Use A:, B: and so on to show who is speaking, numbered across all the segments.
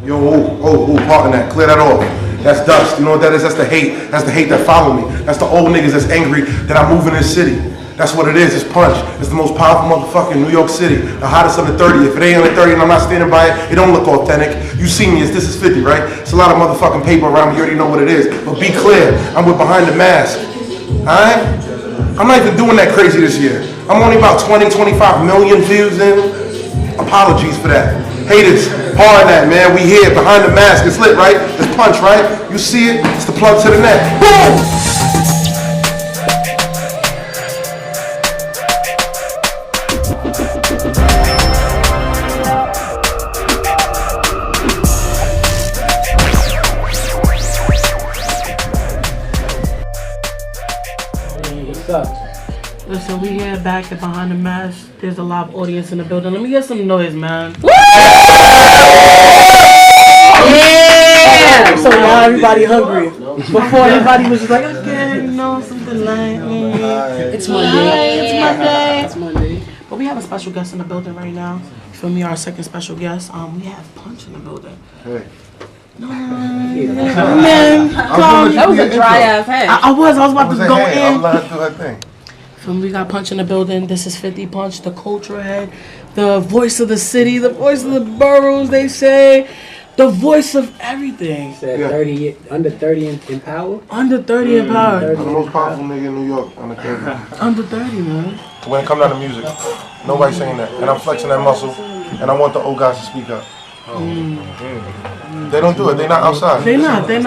A: Yo, pardon that. Clear that off. That's dust. You know what that is? That's the hate. That's the hate that follow me. That's the old niggas that's angry that I move in this city. That's what it is. It's Punch. It's the most powerful motherfucker in New York City. The hottest under 30. If it ain't under 30 and I'm not standing by it, it don't look authentic. You see me as this is 50, right? It's a lot of motherfucking paper around me. You already know what it is. But be clear. I'm with Behind the Mask. Alright? I'm not even doing that crazy this year. I'm only about 20, 25 million views in. Apologies for that. Haters, hard that, man. We here, Behind the Mask. It's lit, right? It's Punch, right? You see it? It's the plug to the neck. Boom!
B: Listen, we here back at Behind the Mask. There's a live audience in the building. Let me get some noise, man. Woo! Yeah! So now everybody hungry. Before everybody was just like, okay, you know, something like, it's Monday. It's Monday. It's Monday. But we have a special guest in the building right now. For me, our second special guest. We have Punch in the building.
A: Hey.
B: No, man.
C: That was a dry ass head.
B: I was about to go in.
A: I was letting her do her thing.
B: We got Punch in the building. This is 50 Punch, the cultural head, the voice of the city, the voice of the boroughs, they say, the voice of everything.
D: Said 30, under 30 in power?
B: Under 30 in power.
A: I'm the most powerful nigga in New York, under 30.
B: Under 30, man.
A: When it comes down to music, nobody's saying that. And I'm flexing that muscle, and I want the old guys to speak up. They don't do it. They're not outside.
B: They're not. There's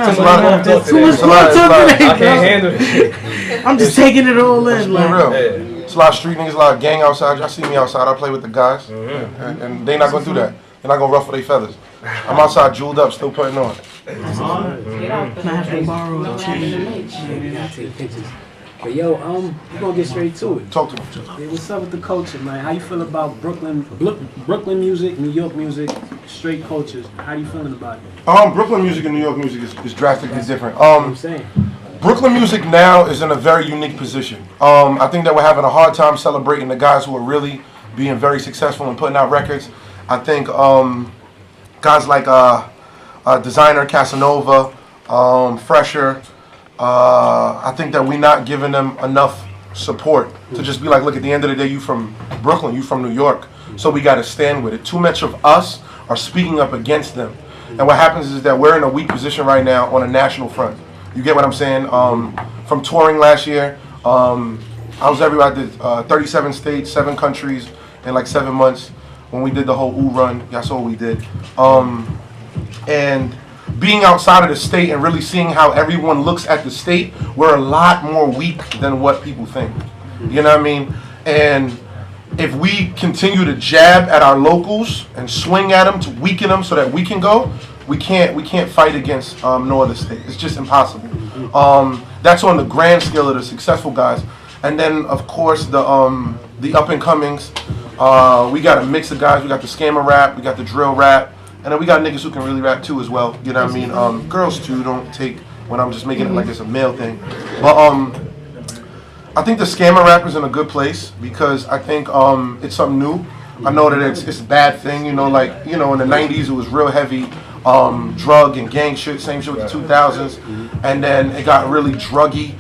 A: too much talk
B: today.
E: I can't handle it.
B: I'm just taking it all in.
A: Like. Real. It's a lot of street niggas, a lot of gang outside. Y'all see me outside. I play with the guys. And they not going to do that. They're not going to ruffle their feathers. I'm outside, jeweled up, still putting on.
B: I have to borrow a change.
D: Take pictures. But yo, we're gonna get straight to it.
A: Talk to me.
D: Hey, what's up with the culture, man? How you feel about Brooklyn music, New York music, straight cultures? How you feeling about it?
A: Brooklyn music and New York music is drastically different.
D: I'm saying.
A: Brooklyn music now is in a very unique position. I think that we're having a hard time celebrating the guys who are really being very successful and putting out records. I think guys like Designer, Casanova, Fresher. I think that we're not giving them enough support to just be like, look, at the end of the day, you from Brooklyn, you from New York, so we got to stand with it. Too much of us are speaking up against them. And what happens is that we're in a weak position right now on a national front. You get what I'm saying? From touring last year, I was everywhere. I did 37 states, 7 countries in like 7 months when we did the whole run. Y'all saw what we did. And being outside of the state and really seeing how everyone looks at the state, we're a lot more weak than what people think. You know what I mean? And if we continue to jab at our locals and swing at them to weaken them so that we can go, we can't fight against no other state. It's just impossible. That's on the grand scale of the successful guys. And then of course the up and comings. We got a mix of guys. We got the scammer rap. We got the drill rap. And then we got niggas who can really rap too as well. You know what I mean? Girls too, don't take when I'm just making it like it's a male thing. But I think the scammer rap is in a good place because I think it's something new. I know that it's a bad thing, you know, like, you know, in the 90s it was real heavy drug and gang shit, same shit with the 2000s. And then it got really druggy,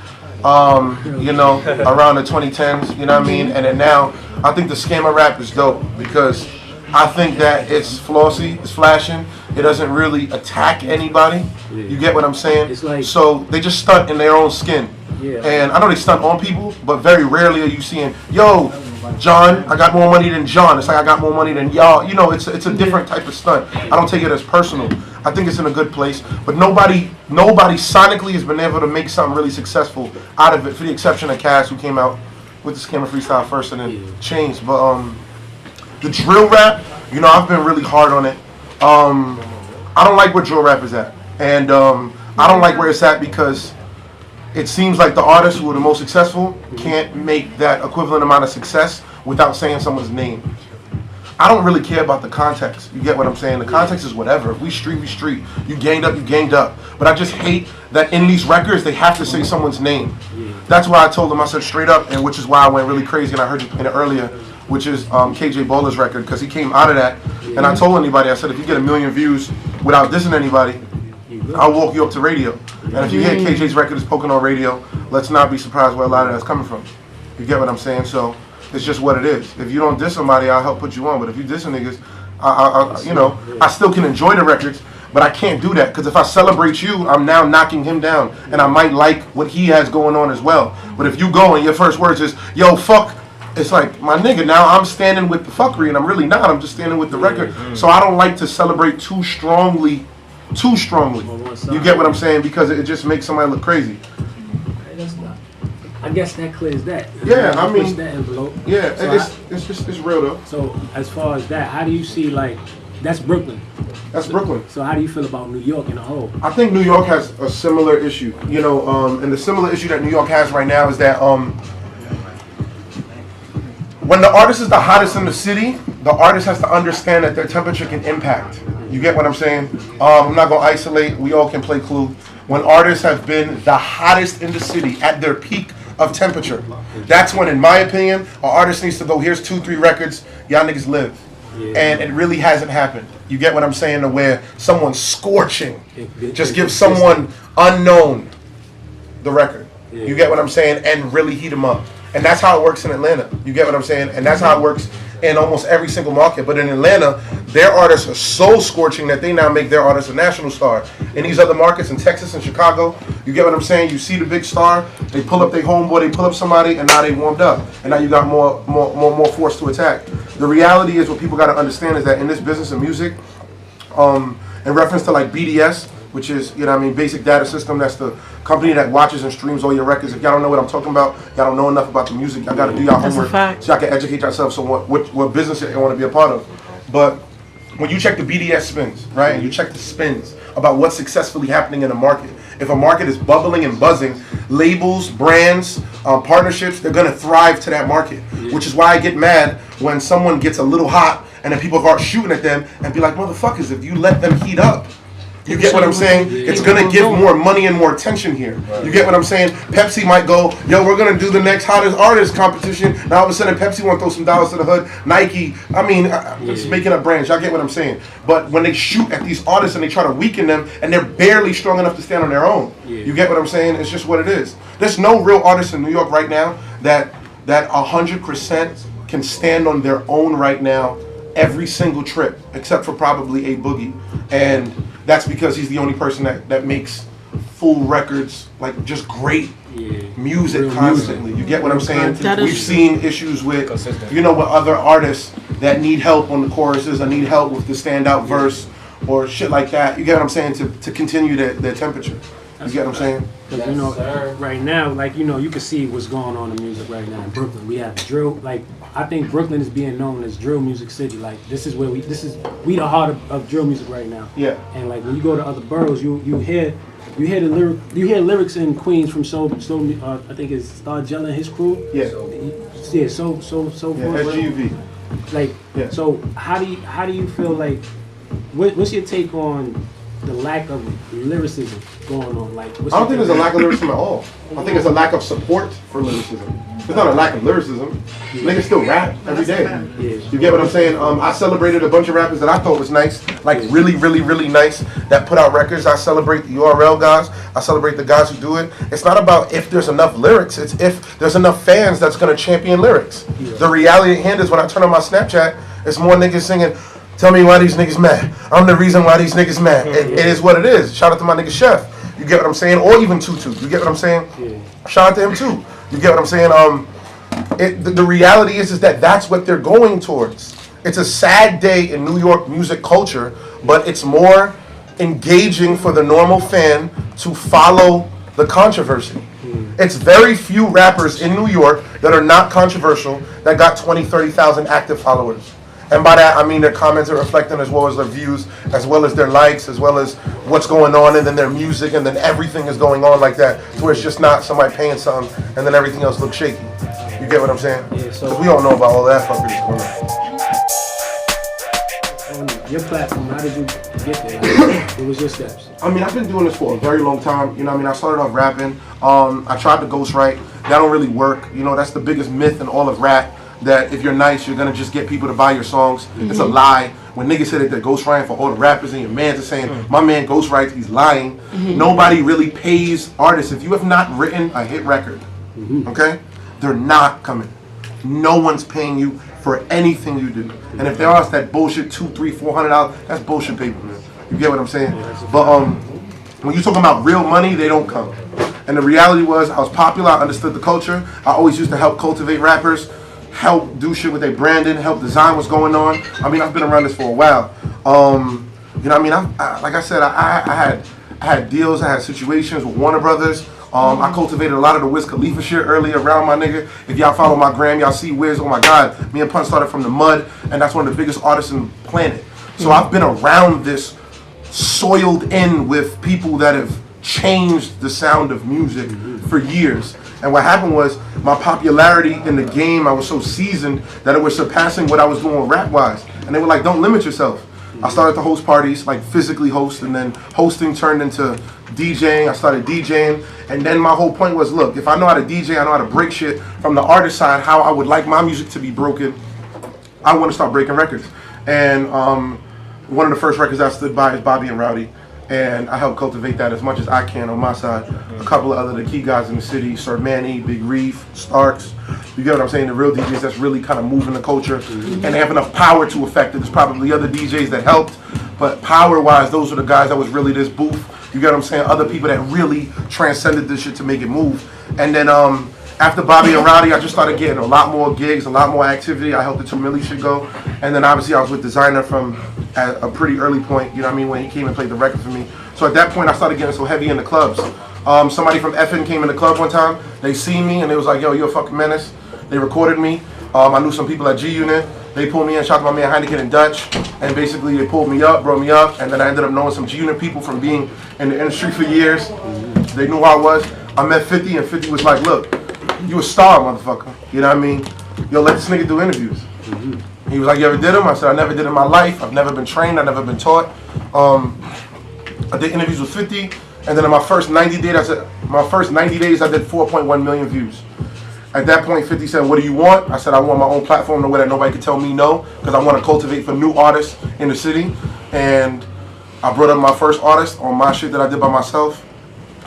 A: you know, around the 2010s, you know what I mean? And then now I think the scammer rap is dope because I think that it's flossy, it's flashing. It doesn't really attack anybody. You get what I'm saying?
D: It's like,
A: so they just stunt in their own skin.
D: Yeah.
A: And I know they stunt on people, but very rarely are you seeing, yo, John, I got more money than John. It's like I got more money than y'all. You know, it's a different type of stunt. I don't take it as personal. I think it's in a good place. But nobody sonically has been able to make something really successful out of it, for the exception of Cass, who came out with the Scammer Freestyle first and then changed. But the drill rap, you know, I've been really hard on it. I don't like where drill rap is at. And I don't like where it's at because it seems like the artists who are the most successful can't make that equivalent amount of success without saying someone's name. I don't really care about the context. You get what I'm saying? The context is whatever. If we street, we street. You ganged up, you ganged up. But I just hate that in these records, they have to say someone's name. That's why I told them, I said straight up, and which is why I went really crazy, and I heard you playing it earlier. which is KJ Bowler's record, because he came out of that. And I told anybody, I said, if you get 1 million views without dissing anybody, I'll walk you up to radio. And if you hear KJ's record is poking on radio, let's not be surprised where a lot of that's coming from. You get what I'm saying? So it's just what it is. If you don't diss somebody, I'll help put you on. But if you diss niggas, I still can enjoy the records, but I can't do that, because if I celebrate you, I'm now knocking him down, and I might like what he has going on as well. But if you go and your first words is, yo, fuck, it's like, my nigga, now I'm standing with the fuckery, and I'm really not. I'm just standing with the record. So I don't like to celebrate too strongly. You get what I'm saying? Because it just makes somebody look crazy.
D: I guess that clears that.
A: Yeah, I mean,
D: that envelope.
A: Yeah,
D: So
A: it's real though.
D: So as far as that, how do you see, like, that's Brooklyn?
A: That's Brooklyn.
D: So how do you feel about New York in a whole?
A: I think New York has a similar issue, and the similar issue that New York has right now is that when the artist is the hottest in the city, the artist has to understand that their temperature can impact. You get what I'm saying? I'm not gonna isolate. We all can play Clue. When artists have been the hottest in the city at their peak of temperature, that's when, in my opinion, an artist needs to go, here's 2-3 records, y'all niggas live. And it really hasn't happened. You get what I'm saying? To where someone's scorching, just give someone unknown the record. You get what I'm saying? And really heat them up. And that's how it works in Atlanta. You get what I'm saying? And that's how it works in almost every single market. But in Atlanta, their artists are so scorching that they now make their artists a national star. In these other markets, in Texas and Chicago, you get what I'm saying? You see the big star, they pull up their homeboy, they pull up somebody, and now they warmed up. And now you got more force to attack. The reality is, what people got to understand is that in this business of music, in reference to like BDS, which is, Basic Data System, that's the company that watches and streams all your records. If y'all don't know what I'm talking about, y'all don't know enough about the music, y'all got to do y'all homework so y'all can educate yourselves on what business you want to be a part of. But when you check the BDS spins, right, and you check the spins about what's successfully happening in a market, if a market is bubbling and buzzing, labels, brands, partnerships, they're going to thrive to that market, which is why I get mad when someone gets a little hot and then people start shooting at them and be like, motherfuckers, if you let them heat up, you get what I'm saying? It's going to give more money and more attention here. You get what I'm saying? Pepsi might go, yo, we're going to do the next hottest artist competition. Now all of a sudden Pepsi want to throw some dollars to the hood. Nike, it's making up brands. Y'all get what I'm saying? But when they shoot at these artists and they try to weaken them, and they're barely strong enough to stand on their own. You get what I'm saying? It's just what it is. There's no real artist in New York right now that 100% can stand on their own right now every single trip, except for probably A Boogie. And that's because he's the only person that makes full records, like just great music constantly. You get what I'm saying? We've seen issues with, with other artists that need help on the choruses or need help with the standout verse or shit like that. You get what I'm saying? To continue their temperature. You get what I'm saying?
D: Because, right now, like, you can see what's going on in music right now in Brooklyn. We have drill. Like, I think Brooklyn is being known as drill music city. Like, this is where we the heart of drill music right now. Yeah. And like, when you go to other boroughs, you hear lyrics in Queens from I think it's Star Jella and his crew. Yeah. So
A: SGUV.
D: Like, so how do you feel like? What's your take on the lack of lyricism going on? Like,
A: I don't think there's a lack of lyricism at all. I think it's a lack of support for lyricism. It's not a lack of lyricism. Niggas still rap every day. You get what I'm saying? I celebrated a bunch of rappers that I thought was nice, like really, really, really nice, that put out records. I celebrate the URL guys. I celebrate the guys who do it. It's not about if there's enough lyrics. It's if there's enough fans that's going to champion lyrics. The reality at hand is when I turn on my Snapchat, it's more niggas singing, tell me why these niggas mad. I'm the reason why these niggas mad. It is what it is. Shout out to my nigga Chef. You get what I'm saying? Or even Tutu. You get what I'm saying? Shout out to him too. You get what I'm saying? The reality is that that's what they're going towards. It's a sad day in New York music culture, but it's more engaging for the normal fan to follow the controversy. It's very few rappers in New York that are not controversial that got 20, 30,000 active followers. And by that, I mean their comments are reflecting as well as their views, as well as their likes, as well as what's going on, and then their music, and then everything is going on like that, to where it's just not somebody paying something, and then everything else looks shaky. You get what I'm saying? Yeah, so we don't know about all that fuckery going
D: on. Your platform, how did you get there? What was your steps?
A: I mean, I've been doing this for a very long time. You know what I mean? I started off rapping. I tried to ghostwrite. That don't really work. You know, that's the biggest myth in all of rap. that if you're nice, you're gonna just get people to buy your songs. It's a lie. When niggas say that they're ghostwriting for all the rappers and your mans are saying, my man ghostwrites, he's lying. Nobody really pays artists. If you have not written a hit record, okay, they're not coming. No one's paying you for anything you do. And if they are, it's that bullshit $200, $300, $400, that's bullshit paper, man. You get what I'm saying? But when you talking about real money, they don't come. And the reality was, I was popular, I understood the culture. I always used to help cultivate rappers, help do shit with their branding, help design what's going on. I mean, I've been around this for a while. You know what I mean? Like I said, I had deals, I had situations with Warner Brothers. I cultivated a lot of the Wiz Khalifa shit early around my nigga. If y'all follow my gram, y'all see Wiz, oh my God. Me and Pun started from the mud, and that's one of the biggest artists in the planet. So I've been around this, soiled in with people that have changed the sound of music for years. And what happened was, my popularity in the game, I was so seasoned that it was surpassing what I was doing rap-wise. And they were like, don't limit yourself. I started to host parties, like physically host, and then hosting turned into DJing. I started DJing, and then my whole point was, look, if I know how to DJ, I know how to break shit from the artist side, how I would like my music to be broken, I want to start breaking records. And one of the first records I stood by is Bobby and Rowdy, and I help cultivate that as much as I can on my side. A couple of other the key guys in the city, Sir Manny, Big Reef, Starks, you get what I'm saying, the real DJs that's really kind of moving the culture, and they have enough power to affect it. There's probably other DJs that helped, but power-wise, those are the guys that was really this booth. You get what I'm saying? Other people that really transcended this shit to make it move. And then after Bobby and Rowdy, I just started getting a lot more gigs, a lot more activity. I helped the 2 Milli shit go. And then obviously I was with Designer from at a pretty early point, you know what I mean, when he came and played the record for me. So at that point, I started getting so heavy in the clubs. Somebody from FN came in the club one time. They seen me and they was like, yo, you're a fucking menace. They recorded me. I knew some people at G-Unit. They pulled me in, shot my man Heineken in Dutch, and basically they pulled me up, brought me up, and then I ended up knowing some G-Unit people from being in the industry for years. They knew who I was. I met 50, and 50 was like, look, you a star, motherfucker. You know what I mean? Yo, let this nigga do interviews. He was like, you ever did them? I said, I never did in my life. I've never been trained. I've never been taught. I did interviews with 50, and then in my first 90 days, I did 4.1 million views. At that point, 50 said, what do you want? I said, I want my own platform, the way that nobody could tell me no, because I want to cultivate for new artists in the city. And I brought up my first artist on my shit that I did by myself.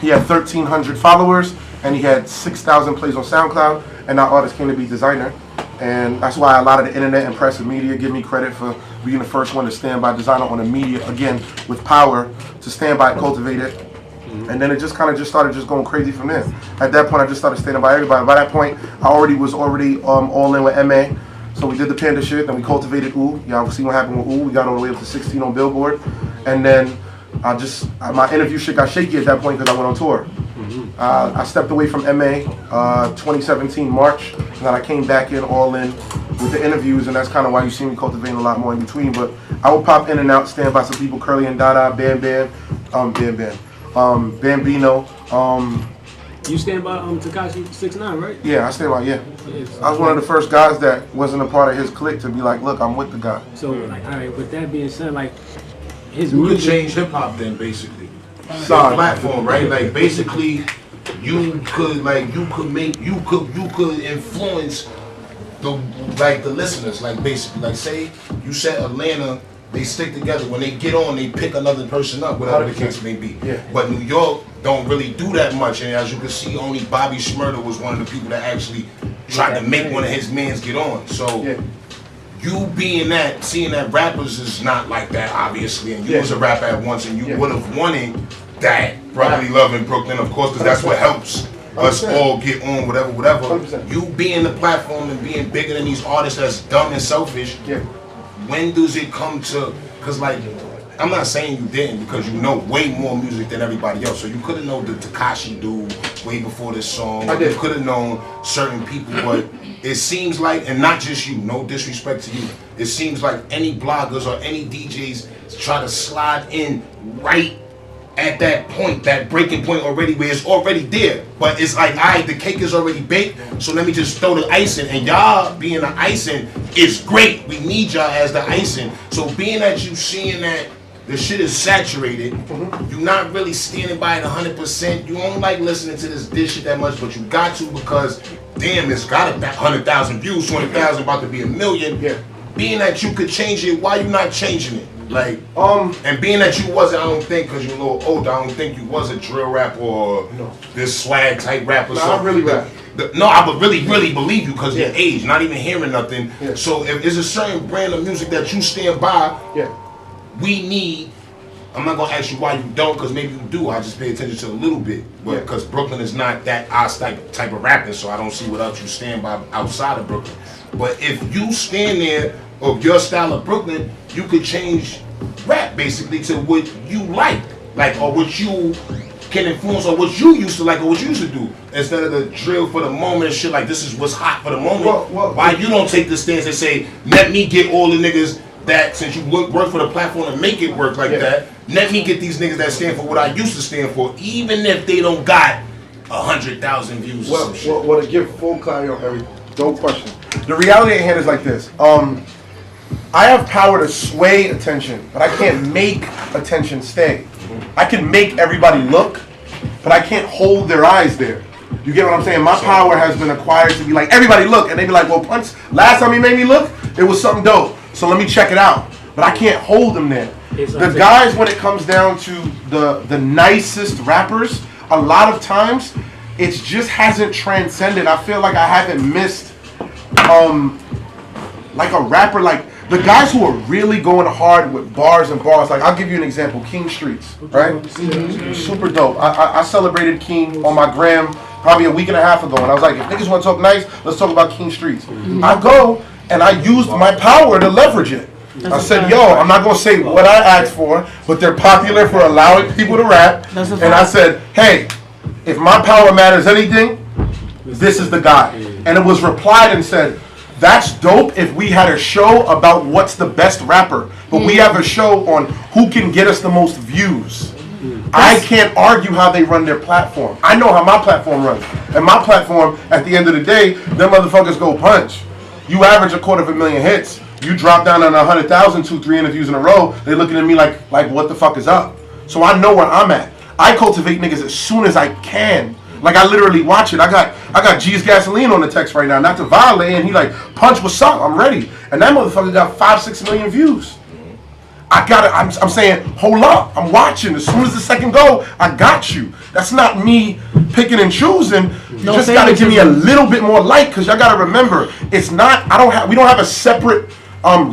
A: He had 1,300 followers, and he had 6,000 plays on SoundCloud, and that artist came to be Designer. And that's why a lot of the internet and press and media give me credit for being the first one to stand by Designer on the media, again, with power, to stand by and cultivate it. And then it just kind of just started just going crazy from there. At that point, I just started standing by everybody. By that point, I was already all in with MA. So we did the Panda shit, then we cultivated Ooh. Y'all see what happened with Ooh. We got all the way up to 16 on Billboard. And then my interview shit got shaky at that point because I went on tour. I stepped away from MA 2017 March, and then I came back in all in with the interviews, and that's kind of why you see me cultivating a lot more in between. But I would pop in and out, stand by some people, Curly and Dada, Bambino.
D: You stand by Takashi 6ix9ine, right?
A: Yeah, I stand by, yeah. I was one of the first guys that wasn't a part of his clique to be like, look, I'm with the guy.
D: So, like, all right, with that being said, like, his
F: You could
D: music...
F: change hip hop then, basically. The platform, right? Like, basically, you could influence the listeners. Like, basically, like, say you said Atlanta, they stick together. When they get on, they pick another person up, whatever the case may be.
A: Yeah.
F: But New York don't really do that much, and as you can see, only Bobby Shmurda was one of the people that actually tried to make one of his mans get on. So.
A: Yeah.
F: You being that, seeing that rappers is not like that, obviously, and you was a rapper at once, and you would have wanted that Brotherly Love in Brooklyn, of course, because that's what helps us all get on, whatever.
A: 100%.
F: You being the platform and being bigger than these artists that's dumb and selfish, when does it come to, because like, I'm not saying you didn't, because you know way more music than everybody else, so you could have known the Takashi dude way before this song,
A: I did.
F: You could have known certain people, but it seems like, and not just you, no disrespect to you, it seems like any bloggers or any DJs try to slide in right at that point, that breaking point already, where it's already there. But it's like, alright, the cake is already baked, so let me just throw the icing. And y'all being the icing is great. We need y'all as the icing. So being that you seeing that the shit is saturated, you're not really standing by it 100%. You don't like listening to this shit that much, but you got to, because damn, it's got 100,000 views, 200,000, about to be 1 million.
A: Yeah.
F: Being that you could change it, why you not changing it? Like, and being that you wasn't, I don't think, because you're a little older, I don't think you was a drill rapper or this swag type rapper.
A: I really rap.
F: No, I would really believe you because your
A: Yeah.
F: age, not even hearing nothing.
A: Yeah.
F: So if there's a certain brand of music that you stand by,
A: Yeah.
F: we need. I'm not gonna ask you why you don't, because maybe you do. I just pay attention to a little bit, but because Brooklyn is not that us type of rapping, so I don't see what else you stand by outside of Brooklyn. But if you stand there of your style of Brooklyn, you could change rap basically to what you like, or what you can influence, or what you used to like, or what you used to do, instead of the drill for the moment and shit. Like, this is what's hot for the moment. Why you don't take the stance and say, let me get all the niggas that, since you work for the platform and make it work like that, let me get these niggas that stand for what I used to stand for, even if they don't got 100,000 views or some shit.
A: Well, to give full clarity on everything, no question. The reality at hand is like this. I have power to sway attention, but I can't make attention stay. I can make everybody look, but I can't hold their eyes there. You get what I'm saying? My power has been acquired to be like, everybody look, and they be like, well, Punch, last time he made me look, it was something dope, so let me check it out. But I can't hold them there. The guys, when it comes down to the nicest rappers, a lot of times, it just hasn't transcended. I feel like I haven't missed, like a rapper, like the guys who are really going hard with bars and bars. Like, I'll give you an example, King Streets, right? Super dope. I celebrated King on my gram probably a week and a half ago, and I was like, if niggas want to talk nice, let's talk about King Streets. I go, and I used my power to leverage it. I said, yo, I'm not going to say what I asked for, but they're popular for allowing people to rap. And I said, hey, if my power matters anything, this is the guy. And it was replied and said, that's dope if we had a show about what's the best rapper, but we have a show on who can get us the most views. I can't argue how they run their platform. I know how my platform runs. And my platform, at the end of the day, them motherfuckers go Punch. You average 250,000 hits. You drop down on 100,000, 2-3 interviews in a row. They looking at me like what the fuck is up? So I know where I'm at. I cultivate niggas as soon as I can. Like, I literally watch it. I got G's Gasoline on the text right now, not to violate, and he like, Punch, what's up? I'm ready. And that motherfucker got 5-6 million views. I'm saying, hold up, I'm watching. As soon as the second go, I got you. That's not me picking and choosing. You just gotta give me a little bit more light, because y'all gotta remember, it's not, we don't have a separate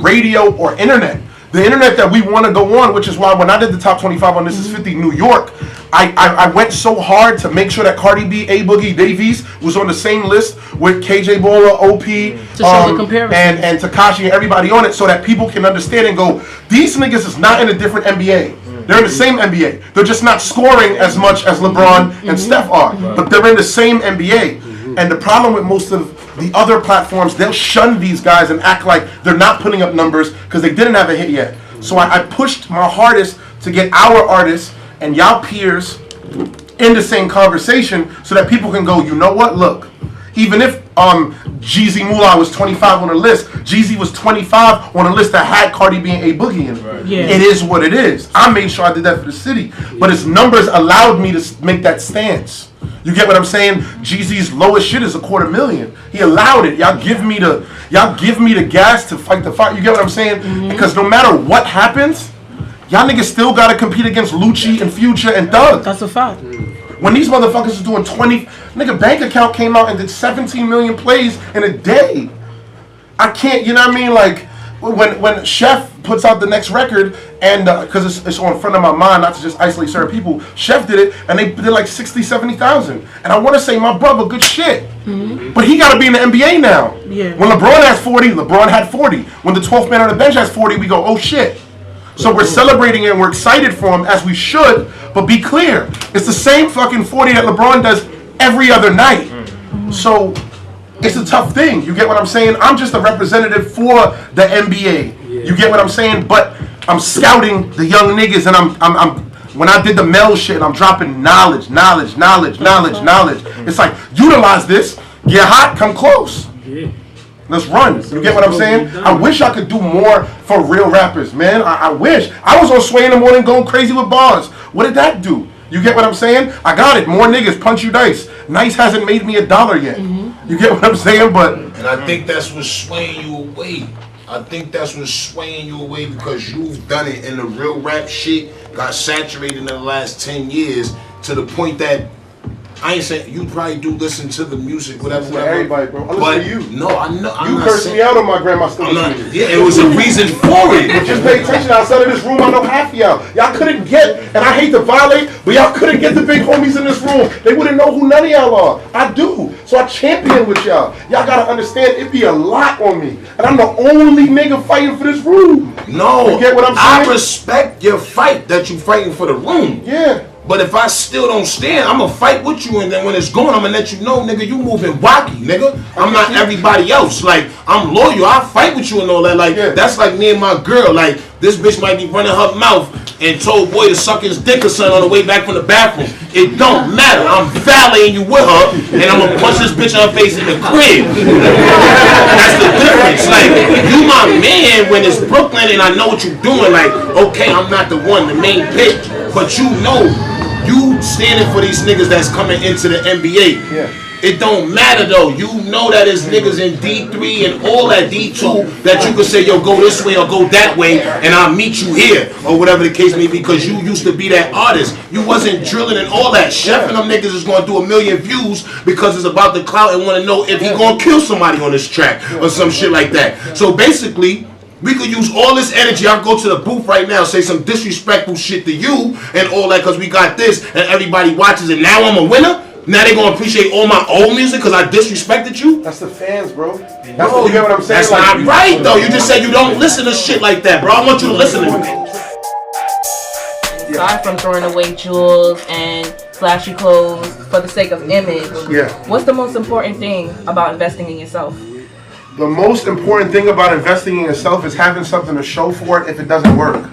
A: radio or internet. The internet that we want to go on, which is why when I did the top 25 on This Is 50 New York, I went so hard to make sure that Cardi B, A Boogie, Davies was on the same list with KJ Bola, OP, and Takashi and everybody on it, so that people can understand and go, these niggas is not in a different NBA. They're in the same NBA. They're just not scoring as much as LeBron and Steph are, but they're in the same NBA. And the problem with most of the other platforms, they'll shun these guys and act like they're not putting up numbers because they didn't have a hit yet. So I pushed my hardest to get our artists and y'all peers in the same conversation so that people can go, you know what, look, even if Jeezy Moolah was 25 on the list, Jeezy was 25 on a list that had Cardi B and A Boogie in it. Right. Yeah. It is what it is. I made sure I did that for the city, but its numbers allowed me to make that stance. You get what I'm saying? Jeezy's lowest shit is 250,000. He allowed it. Y'all give me the gas to fight the fight. You get what I'm saying? Because no matter what happens, y'all niggas still gotta compete against Lucci and Future and Thug.
B: That's a fact.
A: When these motherfuckers are doing 20, nigga, Bank Account came out and did 17 million plays in a day. I can't, you know what I mean? Like, when Chef puts out the next record, and because it's on front of my mind, not to just isolate certain people, Chef did it, and they did like 60, 70,000. And I want to say my brother, good shit. But he got to be in the NBA now. Yeah. When LeBron has 40, LeBron had 40. When the 12th man on the bench has 40, we go, oh shit. So we're celebrating it and we're excited for him, as we should, but be clear, it's the same fucking 40 that LeBron does every other night. So it's a tough thing. You get what I'm saying? I'm just a representative for the NBA. You get what I'm saying? But I'm scouting the young niggas, and I'm when I did the Mel shit, and I'm dropping knowledge. It's like, utilize this, get hot, come close. Let's run. You get what I'm saying? I wish I could do more for real rappers, man. I wish. I was on Sway in the morning going crazy with bars. What did that do? You get what I'm saying? I got it. More niggas, punch you dice. Nice hasn't made me $1 yet. You You get what I'm saying? But
F: And I think that's what's swaying you away. I think that's what's swaying you away because you've done it and the real rap shit got saturated in the last 10 years to the point that I ain't saying you probably do listen to the music, whatever.
A: Everybody, bro. I listen to you.
F: No, I know.
A: You cursed me out on my grandma's stuff.
F: Yeah, it was a reason for it.
A: Just pay attention outside of this room. I know half of y'all. Y'all couldn't get, and I hate to violate, but y'all couldn't get the big homies in this room. They wouldn't know who none of y'all are. I do. So I champion with y'all. Y'all gotta understand it be a lot on me. And I'm the only nigga fighting for this room.
F: No,
A: you get what I'm saying?
F: I respect your fight that you fighting for the room.
A: Yeah.
F: But if I still don't stand, I'm gonna fight with you, and then when it's gone, I'm gonna let you know, nigga, you moving wacky, nigga. I'm not everybody else. Like, I'm loyal. I'll fight with you and all that. Like, that's like me and my girl. Like, this bitch might be running her mouth and told boy to suck his dick or something on the way back from the bathroom. It don't matter. I'm valeting you with her, and I'm gonna punch this bitch in her face in the crib. That's the difference. Like, you my man when it's Brooklyn and I know what you're doing. Like, okay, I'm not the one, the main bitch, but you know. You standing for these niggas that's coming into the NBA.
A: Yeah.
F: It don't matter though. You know that there's niggas in D3 and all that D2 that you can say, yo, go this way or go that way, and I'll meet you here, or whatever the case may be, because you used to be that artist. You wasn't drilling and all that. Chef and them niggas is gonna do 1 million views because it's about the clout and wanna know if he gonna kill somebody on this track or some shit like that. So basically, we could use all this energy. I'll go to the booth right now, say some disrespectful shit to you and all that because we got this and everybody watches it. Now I'm a winner? Now they gonna appreciate all my old music because I disrespected you?
A: That's the fans, bro.
F: No,
A: you get what I'm saying?
F: That's not right, though. You just said you don't listen to shit like that, bro. I want you to listen to me.
C: Aside from throwing away jewels and flashy clothes for the sake of image, what's the most important thing about investing in yourself?
A: The most important thing about investing in yourself is having something to show for it if it doesn't work.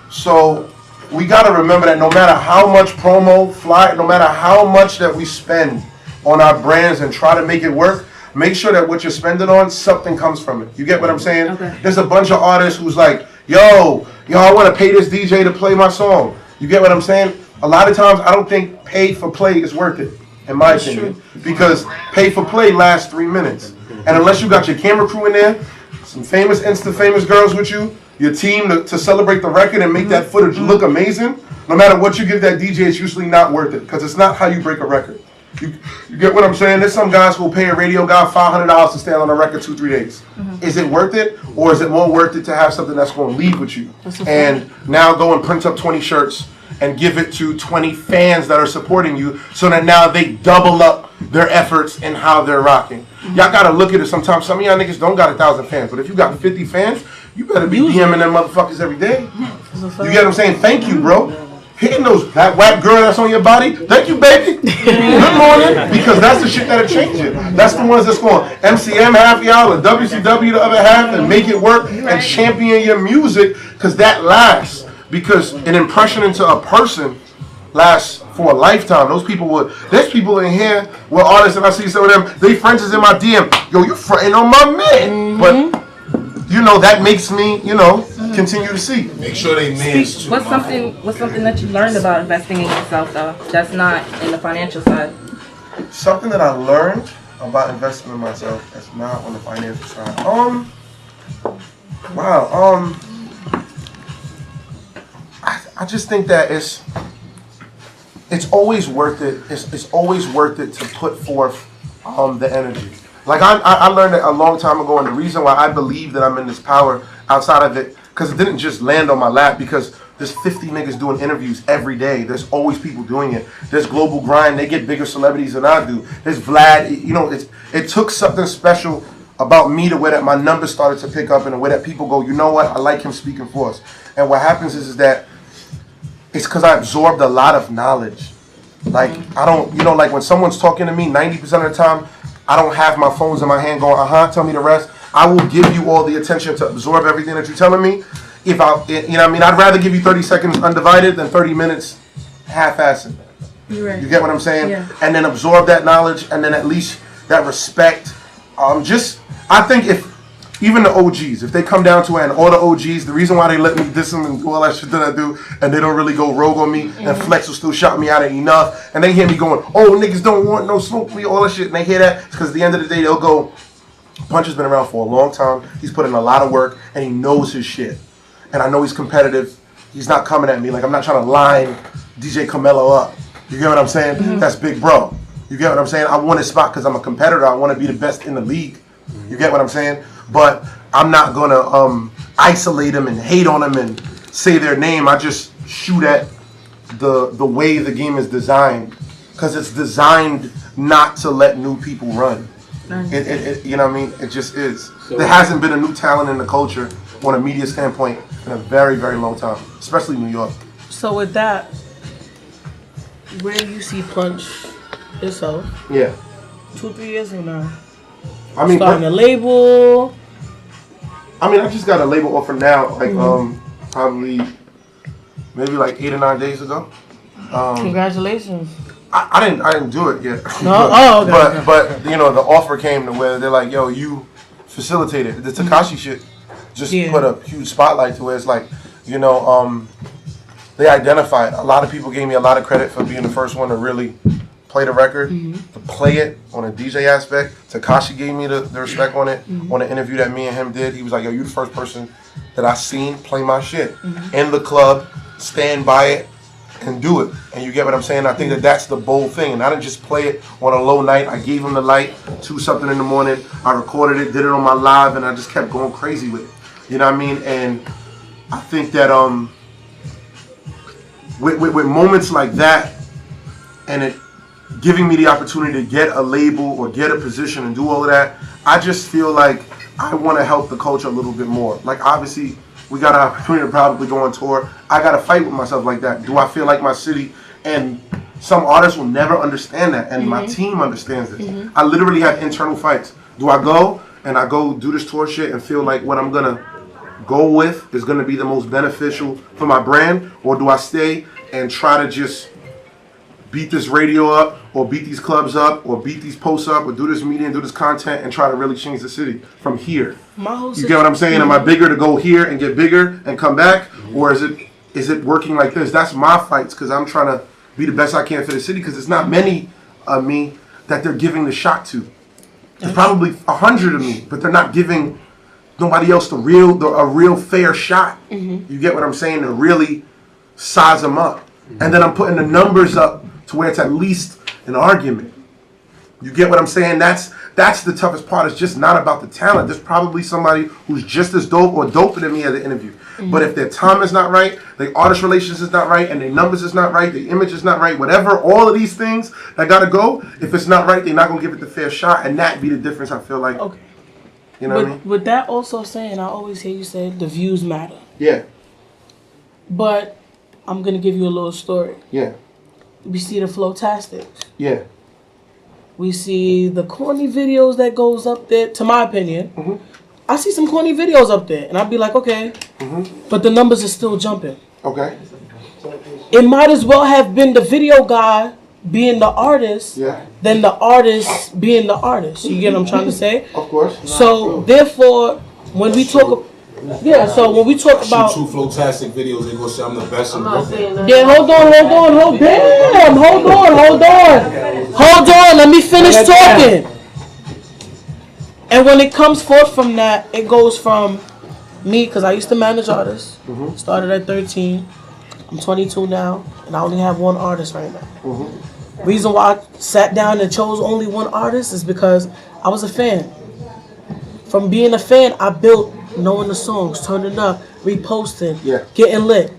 A: So we got to remember that no matter how much promo, no matter how much that we spend on our brands and try to make it work, make sure that what you're spending on, something comes from it. You get what I'm saying? Okay. There's a bunch of artists who's like, yo, I want to pay this DJ to play my song. You get what I'm saying? A lot of times I don't think pay for play is worth it, in my opinion. Because pay for play lasts 3 minutes. And unless you got your camera crew in there, some famous, insta-famous girls with you, your team to celebrate the record and make that footage look amazing, no matter what you give that DJ, it's usually not worth it. Because it's not how you break a record. You get what I'm saying? There's some guys who will pay a radio guy $500 to stand on a record 2-3 days. Is it worth it? Or is it more worth it to have something that's going to leave with you? And now go and print up 20 shirts and give it to 20 fans that are supporting you so that now they double up their efforts in how they're rocking. Y'all got to look at it sometimes. Some of y'all niggas don't got 1,000 fans, but if you got 50 fans, you better be DMing them motherfuckers every day. You get what I'm saying? Thank you, bro. Hitting that whack girl that's on your body. Thank you, baby. Good morning. Because that's the shit that'll change it. That's the ones that's going MCM half y'all and WCW the other half and make it work and champion your music because that lasts. Because an impression into a person lasts for a lifetime. There's people in here where artists, and I see some of them, they friends is in my DM. Yo, you fronting on my man. But, that makes me, continue to see.
F: Make sure they mans too.
C: What's something that you learned about investing in yourself, though, that's not in the financial side?
A: Something that I learned about investing in myself that's not on the financial side. I just think that it's always worth it. It's always worth it to put forth the energy. Like I learned it a long time ago, and the reason why I believe that I'm in this power outside of it, because it didn't just land on my lap, because there's 50 niggas doing interviews every day. There's always people doing it. There's Global Grind. They get bigger celebrities than I do. There's Vlad. It took something special about me to where that my numbers started to pick up and the way that people go, you know what, I like him speaking for us. And what happens is that it's because I absorbed a lot of knowledge. Like, I don't, like when someone's talking to me, 90% of the time, I don't have my phones in my hand going, tell me the rest. I will give you all the attention to absorb everything that you're telling me. I'd rather give you 30 seconds undivided than 30 minutes half-assing.
C: Right.
A: You get what I'm saying?
C: Yeah.
A: And then absorb that knowledge and then at least that respect. I think if even the OGs, if they come down to it, and all the OGs, the reason why they let me diss them and do all that shit that I do, and they don't really go rogue on me, and Flex will still shout me out at enough, and they hear me going, oh, niggas don't want no smoke with me, all that shit, and they hear that, because at the end of the day, they'll go, Punch has been around for a long time, he's put in a lot of work, and he knows his shit. And I know he's competitive, he's not coming at me, like I'm not trying to line DJ Camelo up. You get what I'm saying? That's big bro. You get what I'm saying? I want his spot because I'm a competitor, I want to be the best in the league. You get what I'm saying? But I'm not going to isolate them and hate on them and say their name. I just shoot at the way the game is designed, because it's designed not to let new people run. You know what I mean? It just is. There hasn't been a new talent in the culture on a media standpoint in a very, very long time, especially New York.
B: So with that, where do you see Punch yourself?
A: Yeah.
B: 2-3 years from now?
A: I mean,
B: starting a label.
A: I mean, I just got a label offer now, like probably maybe like 8 or 9 days ago.
B: Congratulations.
A: I didn't do it yet.
B: No, oh, okay.
A: But you know, the offer came to where they're like, yo, you facilitated the Takashi shit. Just put a huge spotlight to where it's like, you know, they identified. A lot of people gave me a lot of credit for being the first one to really play the record, to play it on a DJ aspect. Takashi gave me the respect on it. On the interview that me and him did, he was like, yo, you the first person that I seen play my shit in the club, stand by it, and do it. And you get what I'm saying? I think that that's the bold thing. And I didn't just play it on a low night. I gave him the light, 2-something in the morning. I recorded it, did it on my live, and I just kept going crazy with it. You know what I mean? And I think that with moments like that, and it giving me the opportunity to get a label or get a position and do all of that, I just feel like I want to help the culture a little bit more. Like, obviously, we got an opportunity to probably go on tour. I got to fight with myself like that. Do I feel like my city? And some artists will never understand that, and my team understands this. I literally have internal fights. Do I go and I go do this tour shit and feel like what I'm going to go with is going to be the most beneficial for my brand, or do I stay and try to just beat this radio up, or beat these clubs up, or beat these posts up, or do this media and do this content and try to really change the city from here? You get what I'm saying? Am I bigger to go here and get bigger and come back, or is it working like this? That's my fights, because I'm trying to be the best I can for the city, because there's not many of me that they're giving the shot to. There's probably 100 of me, but they're not giving nobody else a real fair shot. You get what I'm saying? To really size them up. And then I'm putting the numbers up to where it's at least an argument. You get what I'm saying? That's the toughest part. It's just not about the talent. There's probably somebody who's just as dope or doper than me at the interview. But if their time is not right, their artist relations is not right, and their numbers is not right, their image is not right, whatever, all of these things that gotta go, if it's not right, they're not gonna give it the fair shot, and that be the difference, I feel like.
B: Okay.
A: You know what I mean?
B: With that also saying, I always hear you say the views matter.
A: Yeah.
B: But I'm gonna give you a little story.
A: Yeah.
B: We see the Flowtastics.
A: Yeah.
B: We see the corny videos that goes up there, to my opinion. I see some corny videos up there, and I'd be like, okay, but the numbers are still jumping.
A: Okay.
B: It might as well have been the video guy being the artist than the artist being the artist. You get what I'm trying to say?
A: Of course.
B: So, therefore, when we talk... so when we talk about...
F: Shoot 2 Flowtastic videos, they gonna say I'm the best in the world.
B: Yeah, hold on, let me finish talking. And when it comes forth from that, it goes from me, because I used to manage artists, started at 13, I'm 22 now, and I only have one artist right now. Reason why I sat down and chose only one artist is because I was a fan. From being a fan, I built knowing the songs, turning up, reposting, getting lit.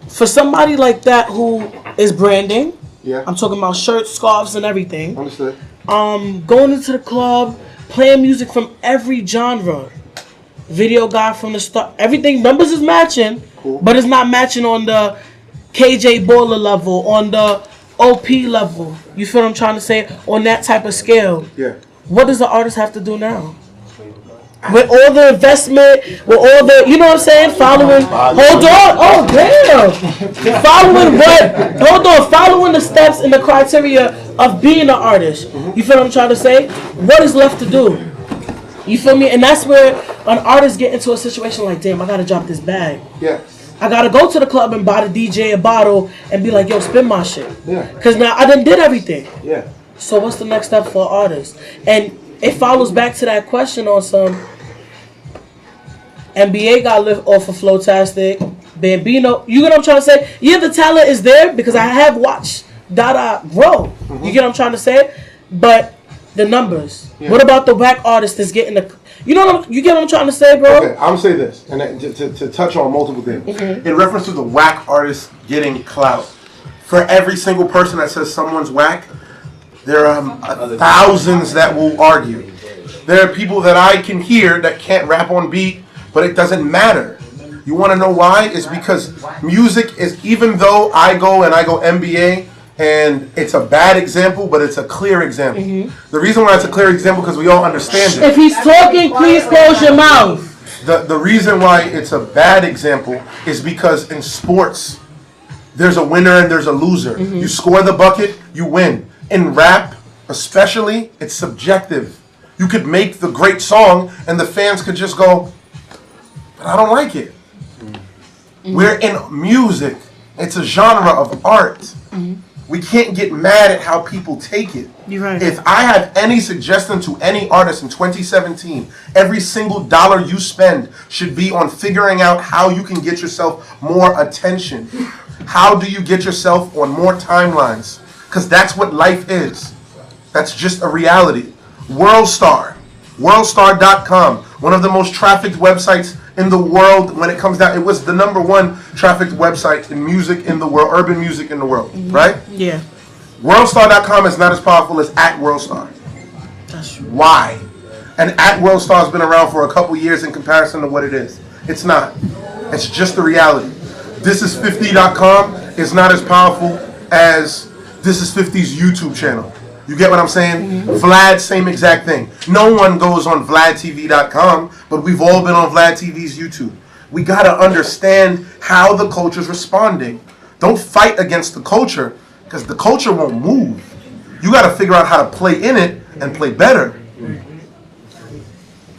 B: For somebody like that who is branding, I'm talking about shirts, scarves, and everything.
A: Understood.
B: Going into the club, playing music from every genre. Video guy from the start. Everything, numbers is matching, but it's not matching on the KJ Baller level, on the OP level. You feel what I'm trying to say? On that type of scale.
A: Yeah.
B: What does the artist have to do now? With all the investment, with all the, you know what I'm saying? Following, following the steps and the criteria of being an artist. You feel what I'm trying to say? What is left to do? You feel me? And that's where an artist get into a situation like, damn, I gotta drop this bag.
A: Yeah.
B: I gotta go to the club and buy the DJ a bottle and be like, yo, spin my shit.
A: Yeah.
B: Cause now I done did everything.
A: Yeah.
B: So what's the next step for artists? And it follows back to that question on some NBA got lift off of Flowtastic, Bambino. You get what I'm trying to say? Yeah, the talent is there because I have watched Dada grow. You get what I'm trying to say? But the numbers. Yeah. What about the whack artist that's getting the? You know, you get what I'm trying to say, bro?
A: Okay, I'm gonna say this, and to touch on multiple things. In reference to the whack artist getting clout, for every single person that says someone's whack, there are thousands that will argue. There are people that I can hear that can't rap on beat, but it doesn't matter. You want to know why? It's because music is, even though I go MBA, and it's a bad example, but it's a clear example. The reason why it's a clear example because we all understand it.
B: If he's talking, please close your mouth.
A: The reason why it's a bad example is because in sports, there's a winner and there's a loser. You score the bucket, you win. In rap, especially, it's subjective. You could make the great song and the fans could just go, but I don't like it. We're in music. It's a genre of art. We can't get mad at how people take it.
B: You're right.
A: If I have any suggestion to any artist in 2017, every single dollar you spend should be on figuring out how you can get yourself more attention. How do you get yourself on more timelines? Because that's what life is. That's just a reality. WorldStar, worldstar.com, one of the most trafficked websites in the world when it comes down. It was the #1 trafficked website in music in the world, urban music in the world, right?
B: Yeah.
A: WorldStar.com is not as powerful as @WorldStar.
B: That's true.
A: Why? And @WorldStar has been around for a couple years in comparison to what it is. It's not. It's just the reality. Thisis50.com is not as powerful as Thisis50's YouTube channel. You get what I'm saying? Vlad, same exact thing. No one goes on VladTV.com, but we've all been on Vlad TV's YouTube. We gotta understand how the culture's responding. Don't fight against the culture, because the culture won't move. You gotta figure out how to play in it and play better.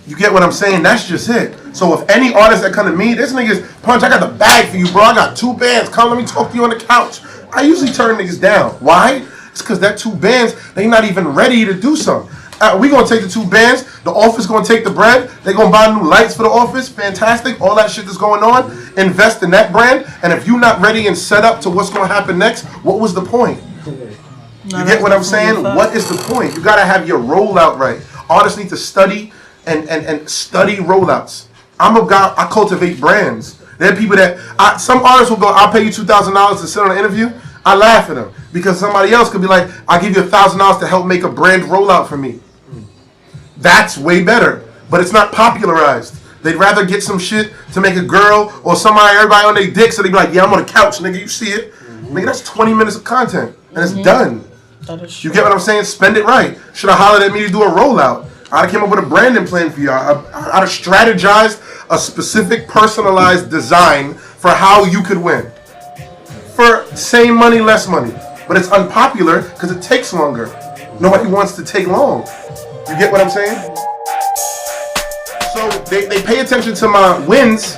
A: You get what I'm saying? That's just it. So if any artist that come to me, this nigga's, Punch, I got the bag for you, bro. I got 2 bands. Come, let me talk to you on the couch. I usually turn niggas down. Why? It's because that 2 bands, they not even ready to do something. We gonna take the 2 bands. The office gonna take the bread. They gonna buy new lights for the office. Fantastic. All that shit that's going on. Invest in that brand. And if you're not ready and set up to what's gonna happen next, what was the point? You get what I'm saying? What is the point? You gotta have your rollout right. Artists need to study and study rollouts. I'm a guy. I cultivate brands. There are people that some artists will go, I'll pay you $2,000 to sit on an interview. I laugh at them because somebody else could be like, I'll give you $1,000 to help make a brand rollout for me. That's way better, but it's not popularized. They'd rather get some shit to make a girl or everybody on their dick, so they be like, yeah, I'm on the couch, nigga, you see it? Nigga, that's 20 minutes of content, and it's done. You get what I'm saying? Spend it right. Should have hollered at me to do a rollout. I'd have came up with a branding plan for you. I'd have strategized a specific personalized design for how you could win. For same money, less money. But it's unpopular because it takes longer. Nobody wants to take long. You get what I'm saying? So they pay attention to my wins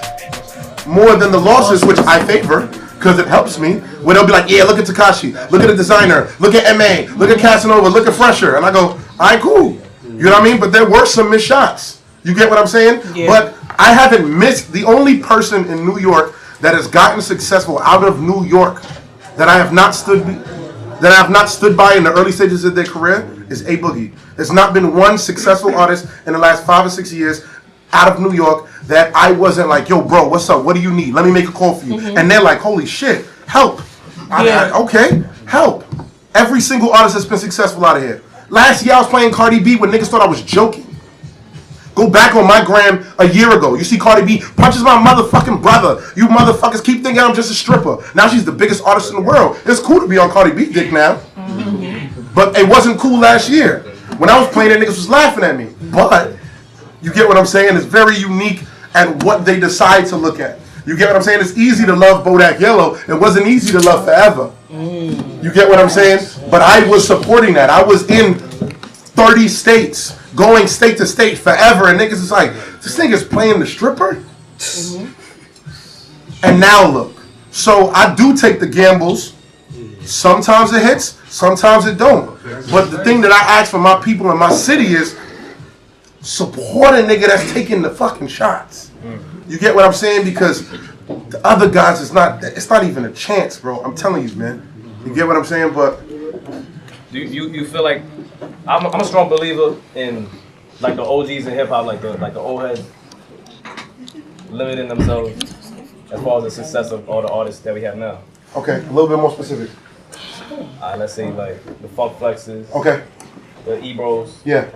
A: more than the losses, which I favor because it helps me. Where they'll be like, yeah, look at Takashi, look at the designer, look at MA, look at Casanova, look at Fresher. And I go, all right, cool. You know what I mean? But there were some missed shots. You get what I'm saying? Yeah. But I haven't missed. The only person in New York that has gotten successful out of New York that I have not stood by in the early stages of their career is A Boogie. There's not been one successful artist in the last 5 or 6 years out of New York that I wasn't like, yo, bro, what's up? What do you need? Let me make a call for you. And they're like, holy shit, help. Okay, help. Every single artist that's been successful out of here. Last year I was playing Cardi B when niggas thought I was joking. Go back on my gram a year ago. You see Cardi B punches my motherfucking brother. You motherfuckers keep thinking I'm just a stripper. Now she's the biggest artist in the world. It's cool to be on Cardi B dick now. But it wasn't cool last year. When I was playing it, niggas was laughing at me. But, you get what I'm saying? It's very unique at what they decide to look at. You get what I'm saying? It's easy to love Bodak Yellow. It wasn't easy to love Forever. You get what I'm saying? But I was supporting that. I was in 30 states going state to state forever, and niggas is like, this nigga's playing the stripper? And now look. So I do take the gambles. Sometimes it hits, sometimes it don't. But the thing that I ask for my people in my city is support a nigga that's taking the fucking shots. You get what I'm saying? Because the other guys, it's not even a chance, bro. I'm telling you, man. You get what I'm saying? But
E: do you feel like I'm a strong believer in like the OGs in hip hop, like the old heads limiting themselves as far as the success of all the artists that we have now.
A: okay, a little bit more specific.
E: Let's say like the Funk Flexes,
A: Okay.
E: the Ebros.
A: Yeah.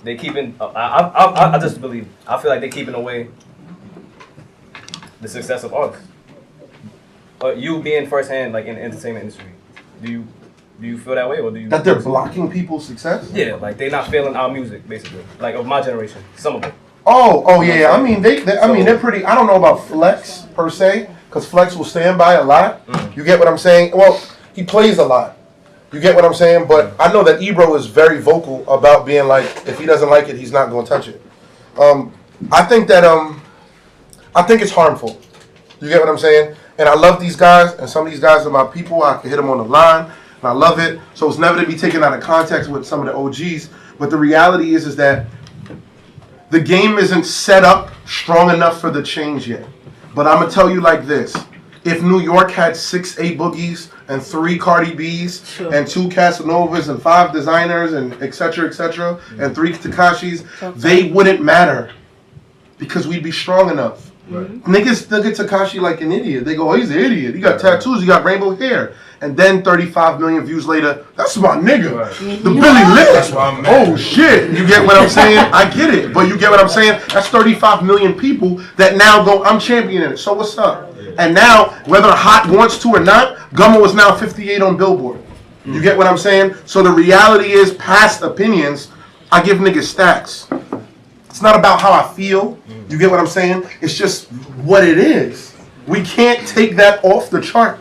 E: They keeping. I just believe. I feel like they're keeping away the success of artists. But you being firsthand, like in the entertainment industry, do you feel that way, or do you?
A: That they're blocking people's success?
E: Yeah, like they're not feeling our music, basically. Like of my generation, some of them.
A: Oh yeah. I mean, they're pretty. I don't know about Flex per se, because Flex will stand by a lot. You get what I'm saying? Well, he plays a lot. You get what I'm saying? But I know that Ebro is very vocal about being like, if he doesn't like it, he's not going to touch it. I think that I think it's harmful. You get what I'm saying? And I love these guys, and some of these guys are my people. I can hit them on the line, and I love it. So it's never to be taken out of context with some of the OGs. But the reality is that the game isn't set up strong enough for the change yet. But I'm gonna tell you like this: if New York had 6 A Boogies and 3 Cardi B's and 2 Casanovas and 5 designers and et cetera, and 3 Takashis, they wouldn't matter because we'd be strong enough. Right. Niggas look at Takashi like an idiot. They go, oh, he's an idiot. He got tattoos, he got rainbow hair. And then 35 million views later, that's my nigga. Right. The Billy Lick. That's my man. Oh shit. You get what I'm saying? I get it. But you get what I'm saying? That's 35 million people that now go, I'm championing it. So what's up? And now, whether Hot wants to or not, Gummo is now 58 on Billboard. You get what I'm saying? So the reality is, past opinions, I give niggas stacks. It's not about how I feel. You get what I'm saying? It's just what it is. We can't take that off the chart.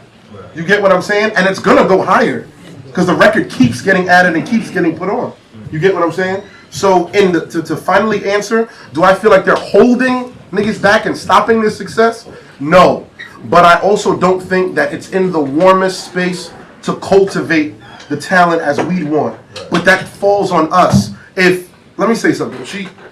A: You get what I'm saying? And it's gonna go higher because the record keeps getting added and keeps getting put on. You get what I'm saying? So to finally answer, do I feel like they're holding niggas back and stopping this success? No. But I also don't think that it's in the warmest space to cultivate the talent as we want. But that falls on us. Let me say something.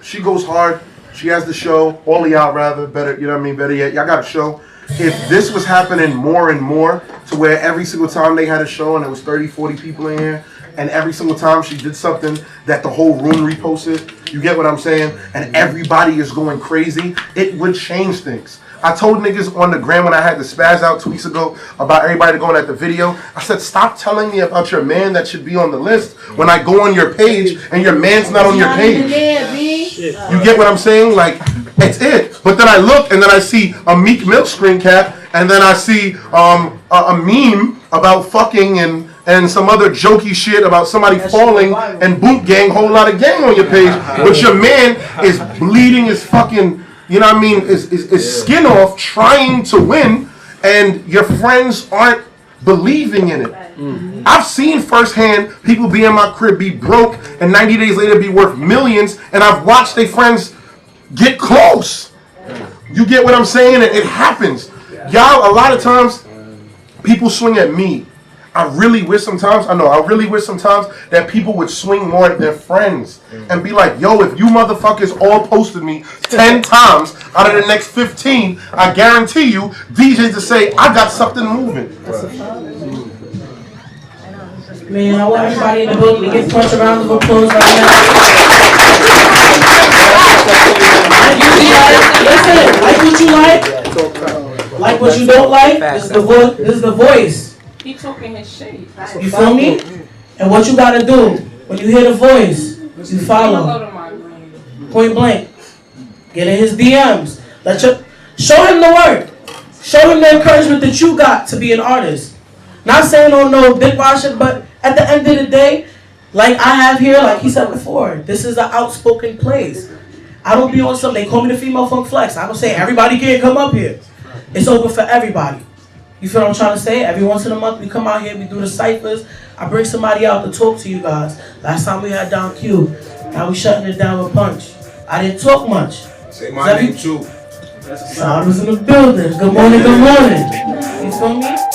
A: She goes hard. She has the show. All of y'all rather, better, you know what I mean? Better yet, y'all got a show. If this was happening more and more to where every single time they had a show and there was 30, 40 people in here, and every single time she did something that the whole room reposted, you get what I'm saying? And everybody is going crazy, it would change things. I told niggas on the gram when I had the spaz out 2 weeks ago about everybody going at the video. I said, stop telling me about your man that should be on the list when I go on your page and your man's not on your page. You get what I'm saying? Like, it's it. But then I look and then I see a Meek Mill screen cap and then I see a meme about fucking and some other jokey shit about somebody falling and boot gang, whole lot of gang on your page. But your man is bleeding his fucking... You know what I mean? Is skin off trying to win, and your friends aren't believing in it. I've seen firsthand people be in my crib, be broke, and 90 days later be worth millions, and I've watched their friends get close. You get what I'm saying? It happens. Y'all, a lot of times, people swing at me. I really wish sometimes that people would swing more at their friends and be like, yo, if you motherfuckers all posted me 10 times out of the next 15, I guarantee you, DJs to say, I got something moving.
B: Man, I want everybody in the building to give a bunch of rounds of applause right now. Listen, like what you like what you don't like, this is the voice.
C: He talking his shit.
B: You feel me? And what you gotta do when you hear the voice, you follow. Point blank. Get in his DMs. Show him the work. Show him the encouragement that you got to be an artist. Not saying on no big washing, but at the end of the day, like I have here, like he said before, this is an outspoken place. I don't be on something. They call me the female funk flex. I don't say everybody can't come up here. It's open for everybody. You feel what I'm trying to say? Every once in a month we come out here, we do the ciphers. I bring somebody out to talk to you guys. Last time we had Don Q. Now we shutting it down with Punch. I didn't talk much.
F: Say my name too.
B: So I was in the building. Good morning, good morning. You feel me?